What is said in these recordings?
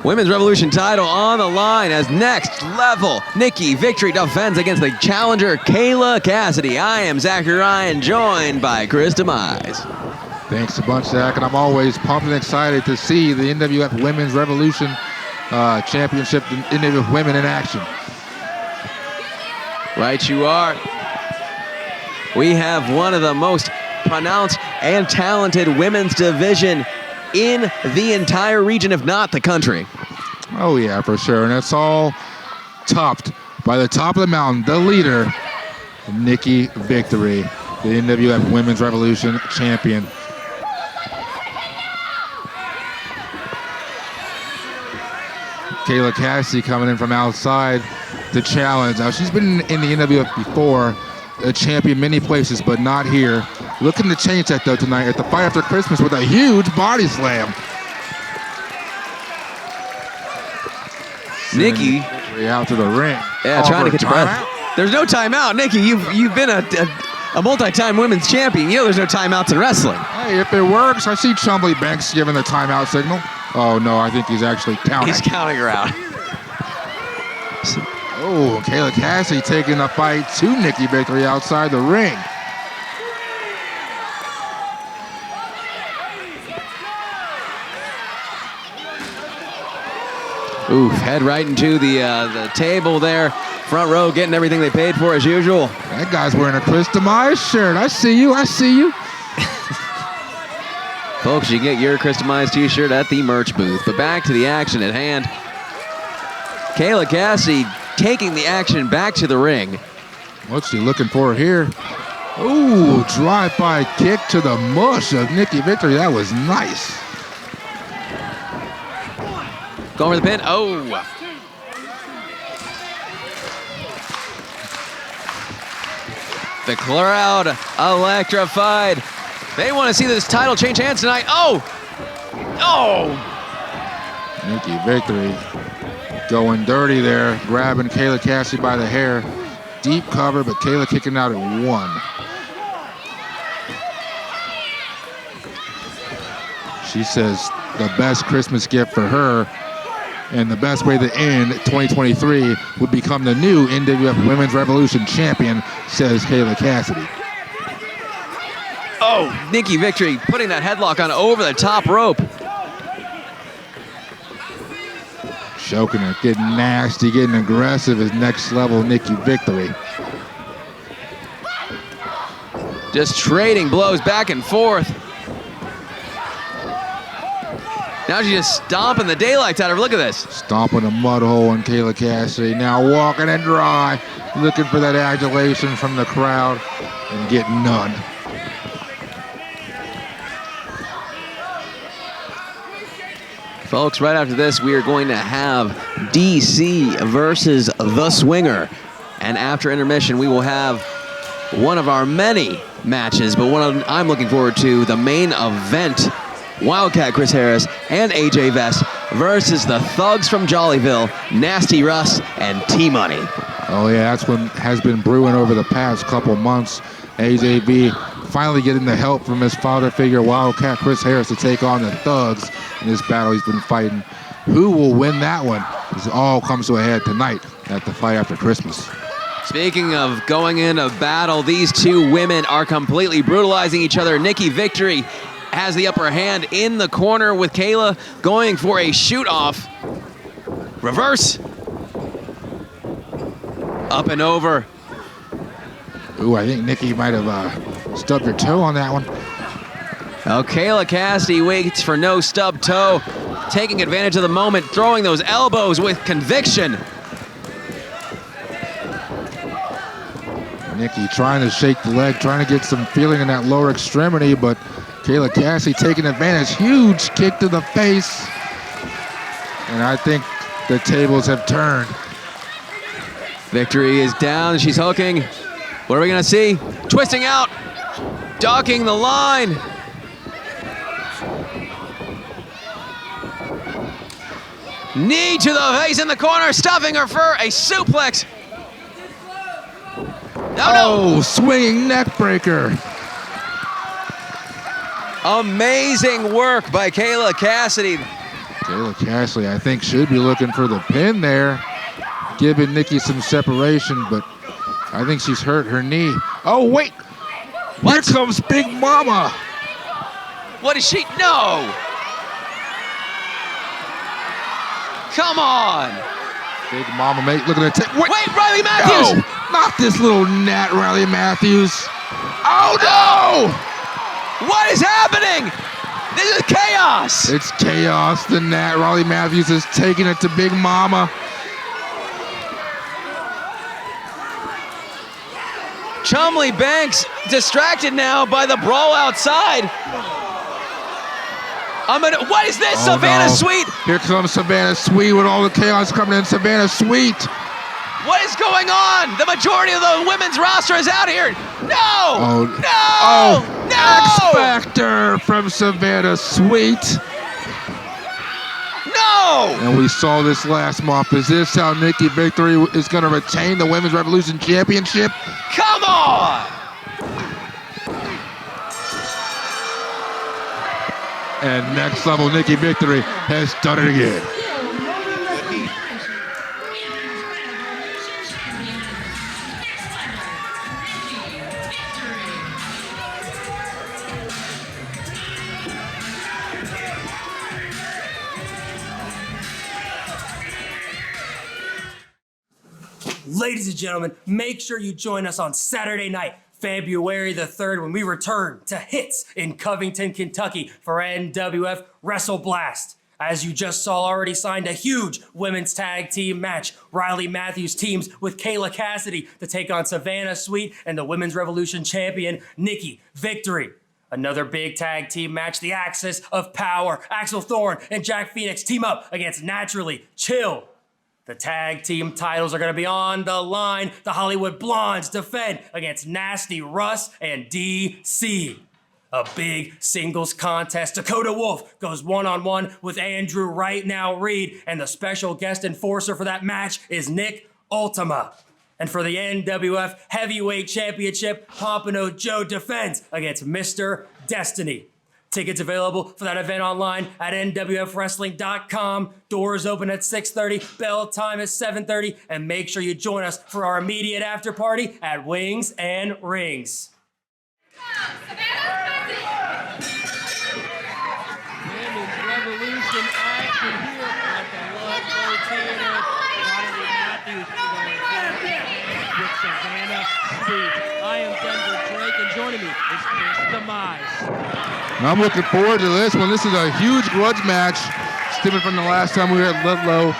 Women's Revolution title on the line as next level Nikki Victory defends against the challenger Kayla Kassidy. I am Zachary Ryan, joined by Chris Demise. Thanks a bunch, Zach, and I'm always pumped and excited to see the NWF Women's Revolution Championship, the NWF Women in action. Right you are. We have one of the most pronounced and talented women's division in the entire region, if not the country. Oh yeah, for sure, and it's all topped by the top of the mountain, the leader, Nikki Victory, the NWF Women's Revolution champion. Kayla Kassidy coming in from outside to challenge. Now, she's been in the NWF before, a champion many places, but not here. Looking to change that, though, tonight at the Fight After Christmas with a huge body slam. Nikki. Out to the ring. Yeah, trying to get the breath. There's no timeout. Nikki, you've been a multi-time women's champion. You know there's no timeouts in wrestling. Hey, if it works, I see Chumbly Banks giving the timeout signal. Oh, no, I think he's actually counting. He's counting her out. Oh, Kayla Kassidy taking the fight to Nikki Victory outside the ring. Oof, head right into the table there. Front row getting everything they paid for as usual. That guy's wearing a Chris Demise shirt. I see you, I see you. Folks, you get your Chris Demise t-shirt at the merch booth. But back to the action at hand. Kayla Kassidy taking the action back to the ring. What's she looking for here? Ooh, drive-by kick to the mush of Nikki Victory. That was nice. Going for the pin. Oh. The crowd electrified. They want to see this title change hands tonight. Oh. Oh. Nikki Victory going dirty there, grabbing Kayla Kassidy by the hair. Deep cover, but Kayla kicking out at one. She says the best Christmas gift for her and the best way to end 2023 would become the new NWF Women's Revolution champion, says Kayla Kassidy. Oh, Nikki Victory putting that headlock on over the top rope. Choking her, getting nasty, getting aggressive is next level Nikki Victory. Just trading blows back and forth. Now she's just stomping the daylights out of her. Look at this. Stomping a mud hole in Kayla Kassidy. Now walking it dry, looking for that adulation from the crowd and getting none. Folks, right after this, we are going to have DC versus The Swinger. And after intermission, we will have one of our many matches, but one I'm looking forward to, the main event. Wildcat Chris Harris and AJ Vest versus the Thugs from Jollyville, Nasty Russ and T-Money. Oh yeah, that's what has been brewing over the past couple months. AJV finally getting the help from his father figure, Wildcat Chris Harris, to take on the Thugs in this battle he's been fighting. Who will win that one? This all comes to a head tonight at the Fight After Christmas. Speaking of going in a battle, these two women are completely brutalizing each other. Nikki Victory has the upper hand in the corner with Kayla going for a shoot-off. Reverse. Up and over. Ooh, I think Nikki might have stubbed her toe on that one. Oh, Kayla Kassidy waits for no stub toe, taking advantage of the moment, throwing those elbows with conviction. Nikki trying to shake the leg, trying to get some feeling in that lower extremity, but Kayla Kassidy taking advantage. Huge kick to the face. And I think the tables have turned. Victory is down. She's hooking. What are we going to see? Twisting out. Docking the line. Knee to the face in the corner. Stuffing her for a suplex. No. Swinging neck breaker. Amazing work by Kayla Kassidy. Kayla Kassidy, I think, should be looking for the pin there, giving Nikki some separation, but I think she's hurt her knee. Oh, wait! What? Here comes Big Mama! What is she? No! Come on! Big Mama looking at Wait, Riley Matthews! No! Not this little gnat, Riley Matthews! Oh, no! What is happening? This is chaos! It's chaos. The gnat, Riley Matthews, is taking it to Big Mama. Chumley Banks distracted now by the brawl outside. What is this? Oh, Savannah no. Sweet. Here comes Savannah Sweet with all the chaos coming in. Savannah Sweet. What is going on? The majority of the women's roster is out here. No! Oh, No! No! X Factor from Savannah Sweet. No! And we saw this last month. Is this how Nikki Victory is going to retain the Women's Revolution Championship? Come on! And Next Level Nikki Victory has done it again. Ladies and gentlemen, make sure you join us on Saturday night, February the 3rd, when we return to Hits in Covington, Kentucky for NWF Wrestle Blast. As you just saw, already signed a huge women's tag team match. Riley Matthews teams with Kayla Kassidy to take on Savannah Sweet and the Women's Revolution champion, Nikki Victory. Another big tag team match, the Axis of Power. Axel Thorne and Jack Phoenix team up against Naturally Chill. The tag team titles are going to be on the line. The Hollywood Blondes defend against Nasty Russ and DC. A big singles contest. Dakota Wolf goes one-on-one with Andrew Right Now Reed, and the special guest enforcer for that match is Nick Ultima. And for the NWF Heavyweight Championship, Pompano Joe defends against Mr. Destiny. Tickets available for that event online at nwfwrestling.com. Doors open at 6:30, bell time is 7:30, and make sure you join us for our immediate after party at Wings and Rings. Women's Revolution action here at the Ludlow Theater. Riley Matthews going hand with Savannah Sweet. I am Denver Drake, and joining me is Chris Demise. I'm looking forward to this one. This is a huge grudge match, stemming from the last time we were at Ludlow,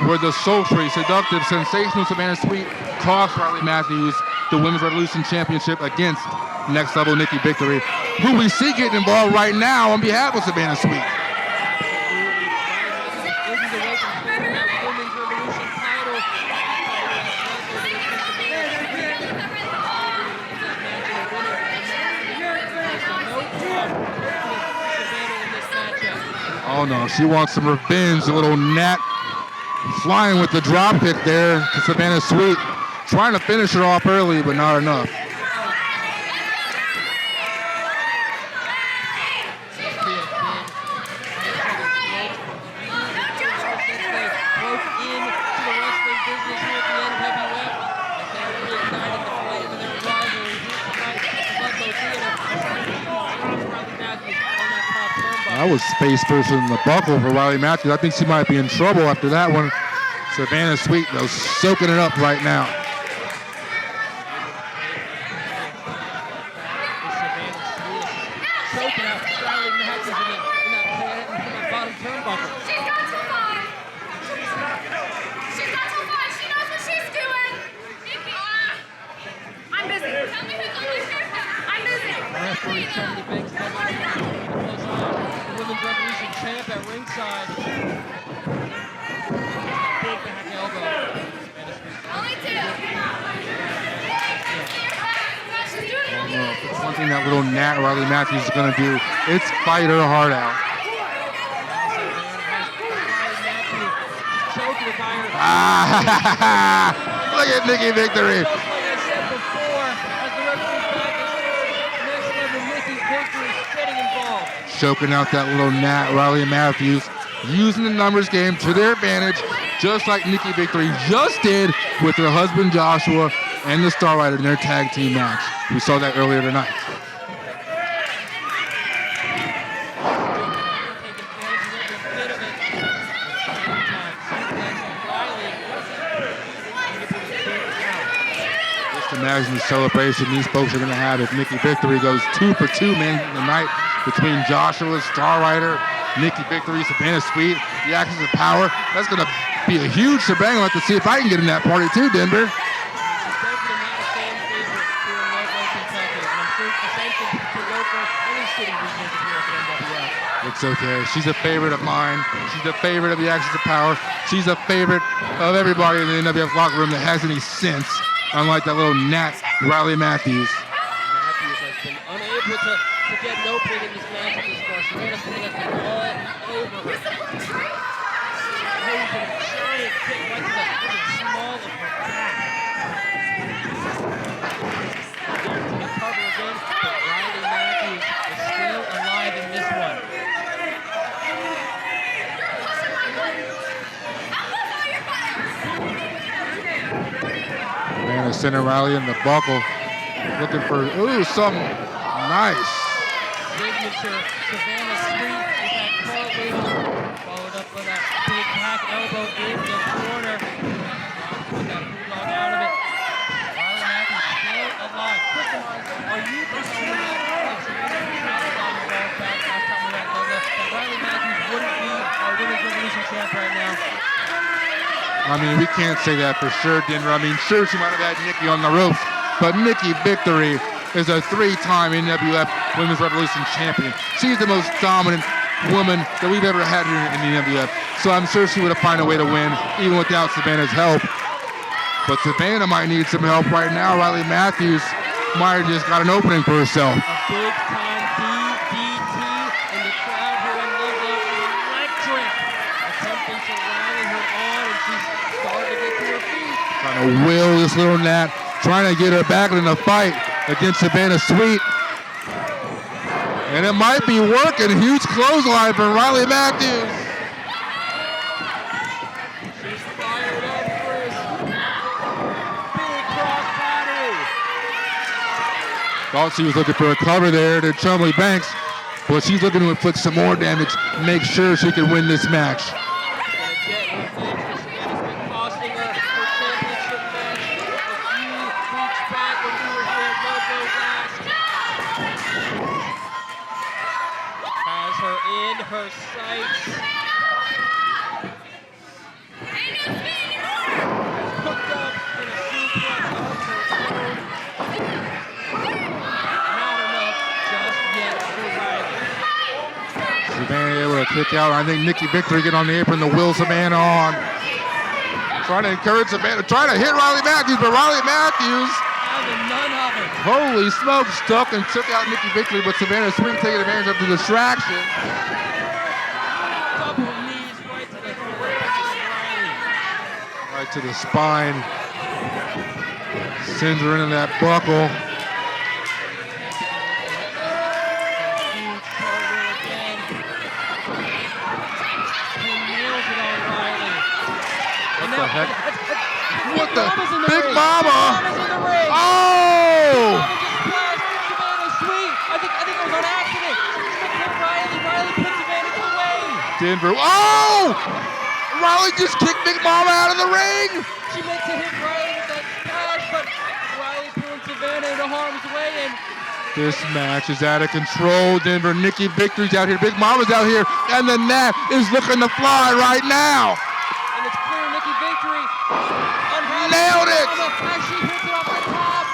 where the sultry, seductive, sensational Savannah Sweet cost Riley Matthews the Women's Revolution Championship against Next Level Nikki Victory, who we see getting involved right now on behalf of Savannah Sweet. Oh no, she wants some revenge. A little gnat flying with the drop kick there to Savannah Sweet. Trying to finish her off early, but not enough. That was space first in the buckle for Riley Matthews. I think she might be in trouble after that one. Savannah Sweet, though, soaking it up right now. Choking out Riley Matthews in that bottom turnbuckle. She's got too far. She's got too far. She knows what she's doing. Nikki. I'm busy. Tell me who's on my shirt. I'm busy. Referee Chumley Banks Women's Revolution champ at ringside. Big back elbow. Only two. One thing that little gnat Riley Matthews is going to do, it's fight her heart out. Look at Nikki Victory. Like I said before, as the referee Next Level Nikki Victory is getting involved. Choking out that little gnat Riley Matthews. using the numbers game to their advantage, just like Nikki Victory just did with her husband Joshua and the Star Rider in their tag team match. We saw that earlier tonight. Imagine the celebration these folks are going to have if Nikki Victory goes 2 for 2, man, tonight between Joshua, Star Rider, Nikki Victory, Savannah Sweet, the Axis of Power. That's going to be a huge shebang. I'll have to see if I can get in that party too, Denver. It's okay. She's a favorite of mine. She's a favorite of the Axis of Power. She's a favorite of everybody in the NWF locker room that has any sense. Unlike that little gnat, Riley Matthews. Matthews has been unable to get an opening in this match at this point. Savannah Sweet has been all over her. She's a giant kick right to the small of her back. There to the cover again, but Riley Matthews is still alive in this one. Man, center Riley in the buckle, looking for, something nice. Signature Savannah Sweet with that cartwheel, followed up with that big back elbow in the corner. With that bulldog out of it. Riley Matthews still alive. Kristen, are you assuming that Riley Matthews wouldn't be our Women's Revolution champ right now? I mean, we can't say that for sure, Denver. I mean, sure, she might have had Nikki on the ropes, but Nikki Victory is a 3-time NWF Women's Revolution champion. She's the most dominant woman that we've ever had here in the NWF. So I'm sure she would have found a way to win, even without Savannah's help. But Savannah might need some help right now. Riley Matthews might have just got an opening for herself. A big-time DDT, and the crowd here in Ludlow is electric. Attempting to rally her on, and she's starting to get to her feet. Trying to will this little gnat, trying to get her back in the fight against Savannah Sweet. And it might be working. Huge clothesline from Riley Matthews. She's fired up, Chris. Big cross battery. Thought she was looking for a cover there to Chumley Banks, but she's looking to inflict some more damage, make sure she can win this match. Her sights. Hooked up in a suplex of her own. Not enough just yet for Riley. Savannah able to kick out. I think Nikki Victory get on the apron to will Savannah on. Trying to encourage Savannah, trying to hit Riley Matthews, but Riley Matthews, None of it. holy smokes, stuck and took out Nikki Victory, but Savannah Sweet taking advantage of the distraction. Right to the spine. Sends her into that buckle. Huge cartwheel again. He nails it on Riley. What the heck? What the? Mama's in the Big ring. Mama! Mama's in the ring. Oh! Mama just crashed Savannah Sweet. I think it was on accident. She hit Riley. Riley put Savannah away. Denver. Oh! Riley just kicked Big Mama out of the ring! She meant to hit Riley with that splash, but Riley pulling Savannah into harm's way, and this match is out of control. Denver, Nikki Victory's out here. Big Mama's out here, and the gnat is looking to fly right now. and it's clear Nikki Victory unhappy Nailed it! as she hits it off the top.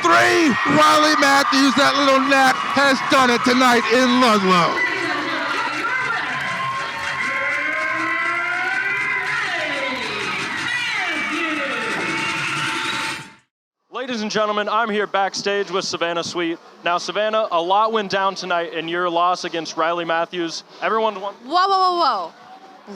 3, Riley Matthews, that little gnat, has done it tonight in Ludlow. Ladies and gentlemen, I'm here backstage with Savannah Sweet. Now, Savannah, a lot went down tonight in your loss against Riley Matthews. Everyone won. Whoa.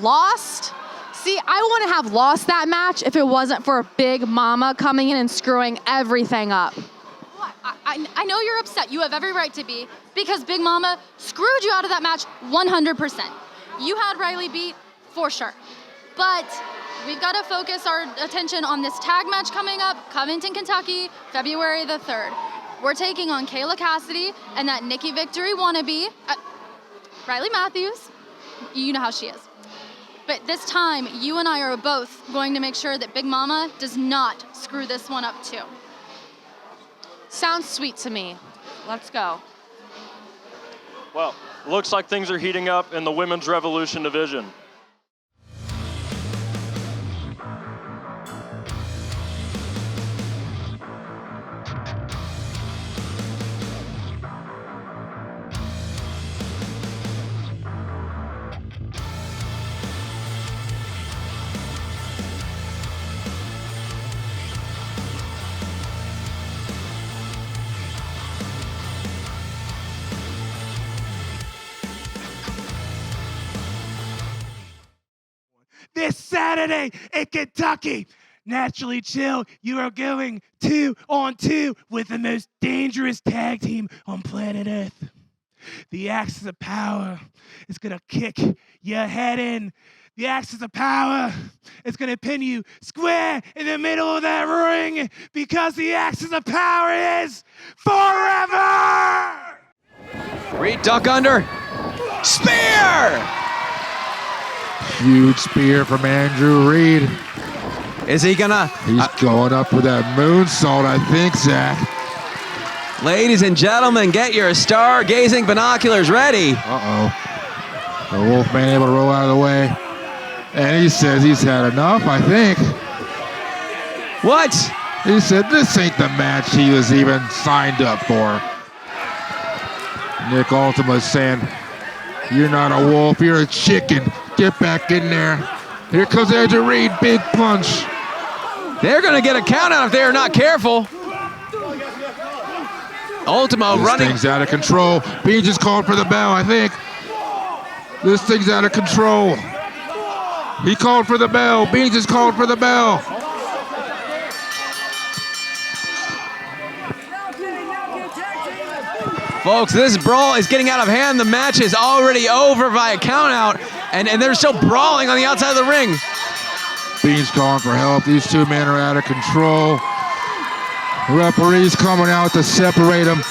Lost? See, I wouldn't have lost that match if it wasn't for Big Mama coming in and screwing everything up. What? I know you're upset. You have every right to be, because Big Mama screwed you out of that match 100%. You had Riley beat, for sure. But we've got to focus our attention on this tag match coming up, Covington, Kentucky, February the 3rd. We're taking on Kayla Kassidy and that Nikki Victory wannabe, Riley Matthews. You know how she is. But this time, you and I are both going to make sure that Big Mama does not screw this one up too. Sounds sweet to me. Let's go. Well, looks like things are heating up in the Women's Revolution division. This Saturday in Kentucky. Naturally Chill, you are going 2-on-2 with the most dangerous tag team on planet Earth. The Axis of Power is going to kick your head in. The Axis of Power is going to pin you square in the middle of that ring because the Axis of Power is forever! Reed duck under. Spear! Huge spear from Andrew Reed. Is he gonna? He's going up with that moonsault, I think, Zach. Ladies and gentlemen, get your stargazing binoculars ready. Uh-oh. The Wolfman able to roll out of the way. And he says he's had enough, I think. What? He said this ain't the match he was even signed up for. Nick Ultima's saying, you're not a wolf, you're a chicken. Get back in there. Here comes Andrew Reed, big punch. They're gonna get a count out if they are not careful. Ultimo This running. thing's out of control. Beans just called for the bell, I think. This thing's out of control. He called for the bell. Beans just called for the bell. Folks, this brawl is getting out of hand. The match is already over via countout, and they're still brawling on the outside of the ring. Beans calling for help. These two men are out of control. Referees coming out to separate them.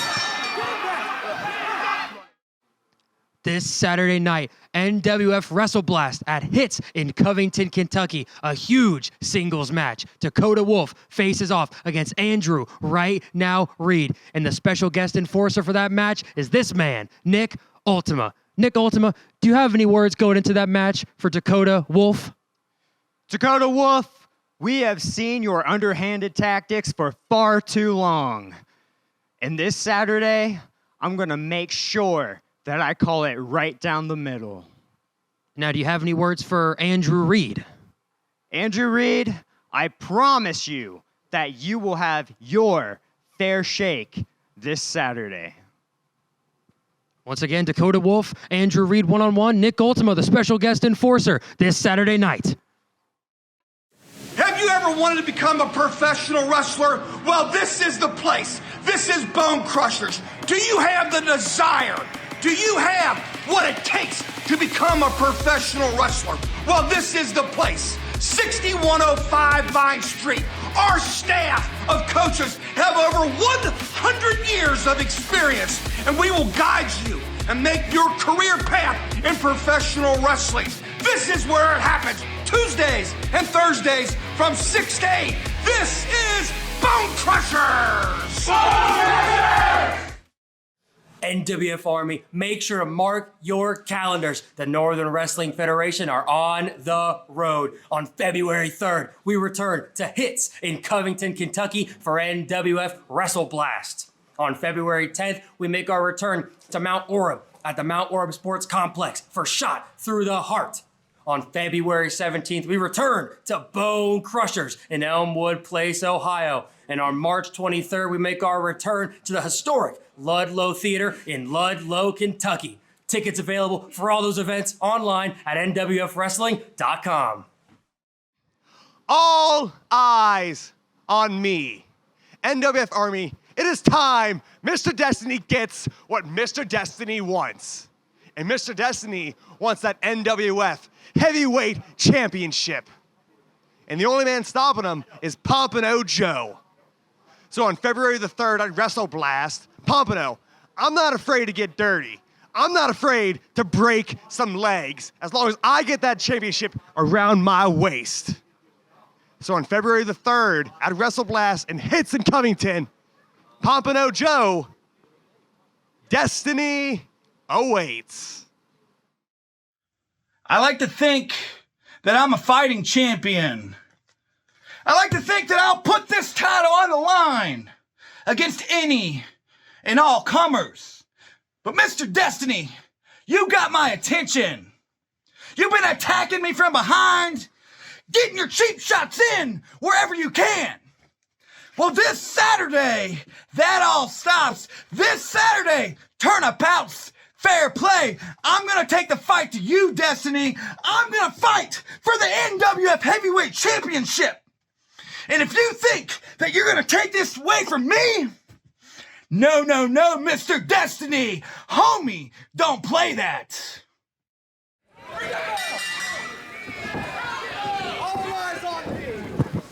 This Saturday night, NWF WrestleBlast at Hits in Covington, Kentucky. A huge singles match. Dakota Wolf faces off against Andrew Right Now Reed. And the special guest enforcer for that match is this man, Nick Ultima. Nick Ultima, do you have any words going into that match for Dakota Wolf? Dakota Wolf, we have seen your underhanded tactics for far too long. And this Saturday, I'm going to make sure that I call it right down the middle. Now, do you have any words for Andrew Reed? Andrew Reed, I promise you that you will have your fair shake this Saturday. Once again, Dakota Wolf, Andrew Reed one-on-one, Nick Ultima, the special guest enforcer, this Saturday night. Have you ever wanted to become a professional wrestler? Well, this is the place. This is Bone Crushers. Do you have the desire? Do you have what it takes to become a professional wrestler? Well, this is the place. 6105 Vine Street. Our staff of coaches have over 100 years of experience, and we will guide you and make your career path in professional wrestling. This is where it happens. Tuesdays and Thursdays from 6 to 8. This is Bone Crushers! Bone Crushers! NWF Army, make sure to mark your calendars. The Northern Wrestling Federation are on the road. On February 3rd, we return to Hits in Covington, Kentucky for NWF WrestleBlast. On February 10th, we make our return to Mount Orem at the Mount Orem Sports Complex for Shot Through the Heart. On February 17th, we return to Bone Crushers in Elmwood Place, Ohio. And on March 23rd, we make our return to the historic Ludlow Theater in Ludlow, Kentucky. Tickets available for all those events online at nwfwrestling.com. All eyes on me. NWF Army, it is time Mr. Destiny gets what Mr. Destiny wants. And Mr. Destiny wants that NWF Heavyweight Championship. And the only man stopping him is Pompano Joe. So on February the 3rd at WrestleBlast, Pompano, I'm not afraid to get dirty. I'm not afraid to break some legs as long as I get that championship around my waist. So on February the 3rd at WrestleBlast in Hits in Covington, Pompano Joe, destiny awaits. I like to think that I'm a fighting champion. I like to think that I'll put this title on the line against any and all comers. But Mr. Destiny, you got my attention. You've been attacking me from behind, getting your cheap shots in wherever you can. Well, this Saturday, that all stops. This Saturday, turnabouts, fair play. I'm going to take the fight to you, Destiny. I'm going to fight for the NWF Heavyweight Championship. And if you think that you're going to take this away from me, no, Mr. Destiny. Homie, don't play that.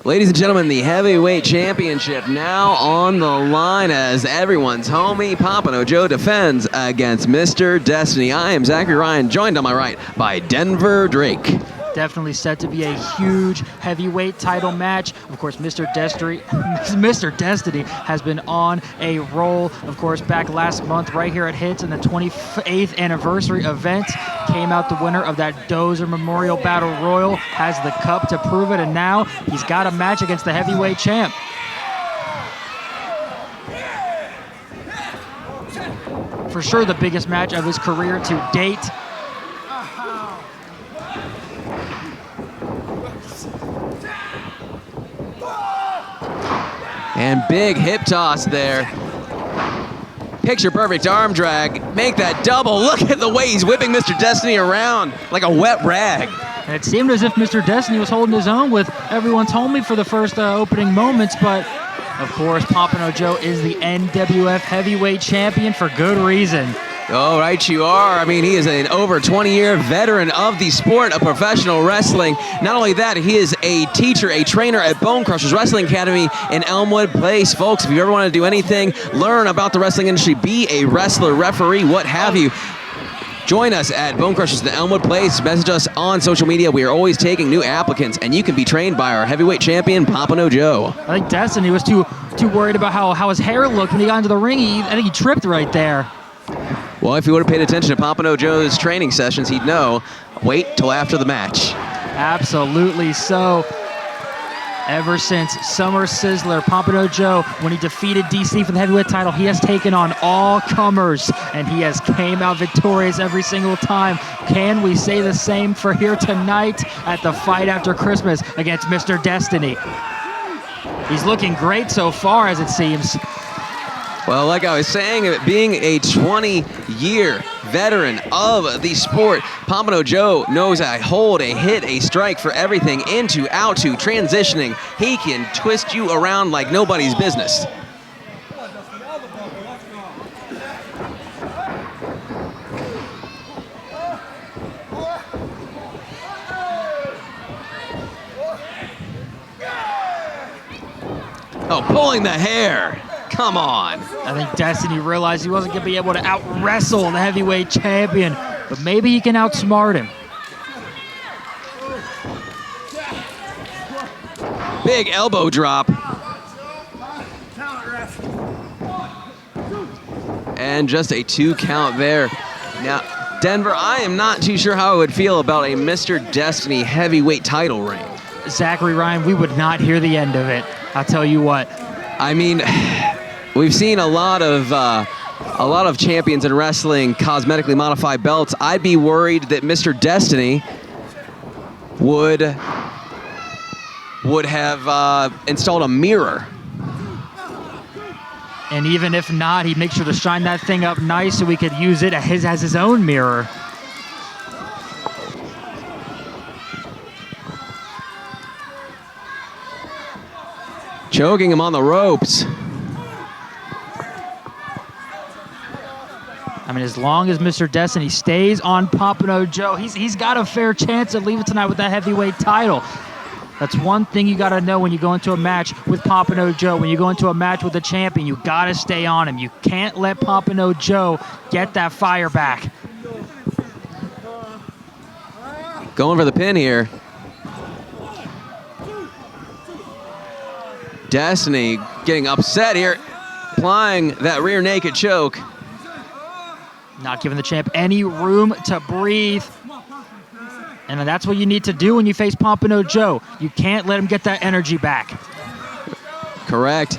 Ladies and gentlemen, the Heavyweight Championship now on the line as everyone's homie Pompano Joe defends against Mr. Destiny. I am Zachary Ryan, joined on my right by Denver Drake. Definitely set to be a huge heavyweight title match. Of course, Mr. Destiny has been on a roll. Of course, back last month right here at Hits in the 28th anniversary event. Came out the winner of that Dozer Memorial Battle Royal. Has the cup to prove it, and now he's got a match against the heavyweight champ. For sure the biggest match of his career to date. And big hip toss there. Picture perfect arm drag. Make that double. Look at the way he's whipping Mr. Destiny around like a wet rag. And it seemed as if Mr. Destiny was holding his own with everyone's homie for the first opening moments, but of course, Pompano Joe is the NWF Heavyweight Champion for good reason. Oh, right you are. I mean, he is an over 20-year veteran of the sport of professional wrestling. Not only that, he is a teacher, a trainer at Bone Crushers Wrestling Academy in Elmwood Place. Folks, if you ever want to do anything, learn about the wrestling industry, be a wrestler, referee, what have you, join us at Bone Crushers in Elmwood Place. Message us on social media. We are always taking new applicants, and you can be trained by our heavyweight champion, Pompano Joe. I think Destiny was too worried about how his hair looked when he got into the ring. I think he tripped right there. Well, if he would have paid attention to Pompano Joe's training sessions, he'd know, wait till after the match. Absolutely so. Ever since Summer Sizzler, Pompano Joe, when he defeated DC for the heavyweight title, he has taken on all comers, and he has came out victorious every single time. Can we say the same for here tonight at the Fight After Christmas against Mr. Destiny? He's looking great so far, as it seems. Well, like I was saying, being a 20-year veteran of the sport, Pompano Joe knows a hold, a hit, a strike for everything, into, out to, transitioning. He can twist you around like nobody's business. Oh, pulling the hair. Come on. I think Destiny realized he wasn't going to be able to out-wrestle the heavyweight champion, but maybe he can outsmart him. Big elbow drop. And just a 2 count there. Now, Denver, I am not too sure how I would feel about a Mr. Destiny heavyweight title reign. Zachary Ryan, we would not hear the end of it. I'll tell you what. I mean, we've seen a lot of champions in wrestling cosmetically modify belts. I'd be worried that Mr. Destiny would have installed a mirror. And even if not, he'd make sure to shine that thing up nice so we could use it as his own mirror. Choking him on the ropes. I I mean, as long as Mr. Destiny stays on Pompano Joe, he's got a fair chance of leaving tonight with that heavyweight title. That's one thing you got to know when you go into a match with Pompano Joe. When you go into a match with a champion, you got to stay on him. You can't let Pompano Joe get that fire back. Going for the pin here. Destiny getting upset here, applying that rear naked choke. Not giving the champ any room to breathe. And that's what you need to do when you face Pompano Joe. You can't let him get that energy back. Correct.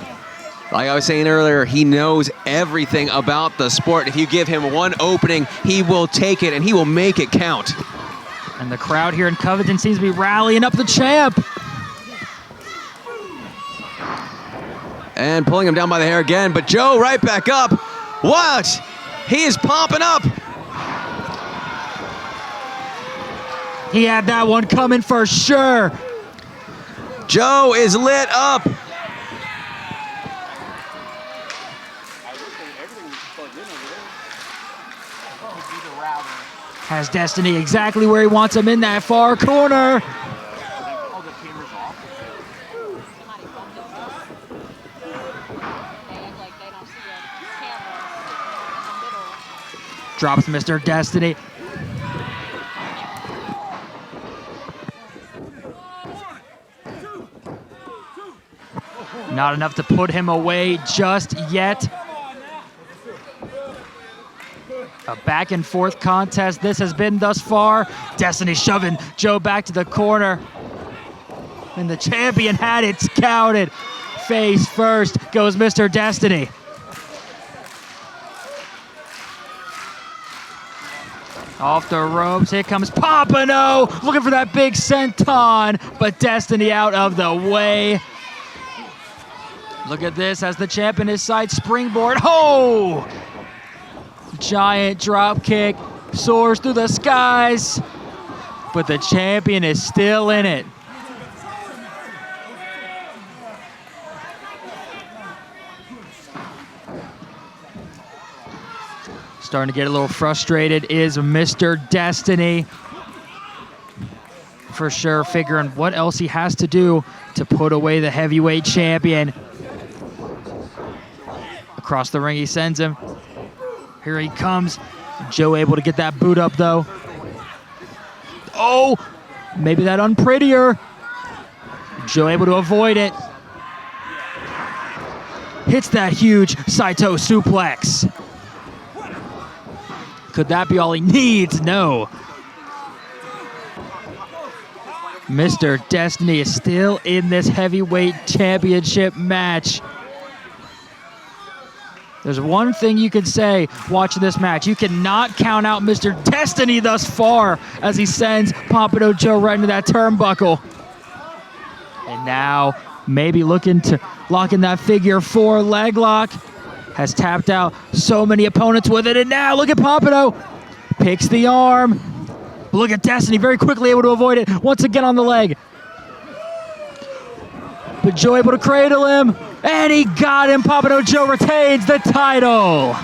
Like I was saying earlier, he knows everything about the sport. If you give him one opening, he will take it and he will make it count. And the crowd here in Covington seems to be rallying up the champ. And pulling him down by the hair again, but Joe right back up. What? He is popping up. He had that one coming for sure. Joe is lit up. Has Destiny exactly where he wants him in that far corner. Drops Mr. Destiny. Not enough to put him away just yet. A back and forth contest this has been thus far. Destiny shoving Joe back to the corner. And the champion had it counted. Face first goes Mr. Destiny. Off the ropes, here comes Pompano, looking for that big senton, but Destiny out of the way. Look at this as the champ in his side springboard. Oh! Giant drop kick, soars through the skies, but the champion is still in it. Starting to get a little frustrated is Mr. Destiny. For sure, figuring what else he has to do to put away the heavyweight champion. Across the ring he sends him. Here he comes. Joe able to get that boot up though. Oh, maybe that unprettier. Joe able to avoid it. Hits that huge Saito suplex. Could that be all he needs? No. Mr. Destiny is still in this heavyweight championship match. There's one thing you can say watching this match. You cannot count out Mr. Destiny thus far as he sends Pompano Joe right into that turnbuckle. And now maybe looking to lock in that figure 4 leg lock. Has tapped out so many opponents with it. And now look at Pompano. Picks the arm. Look at Destiny very quickly able to avoid it. Once again on the leg. But Joe able to cradle him. And he got him. Pompano Joe retains the title.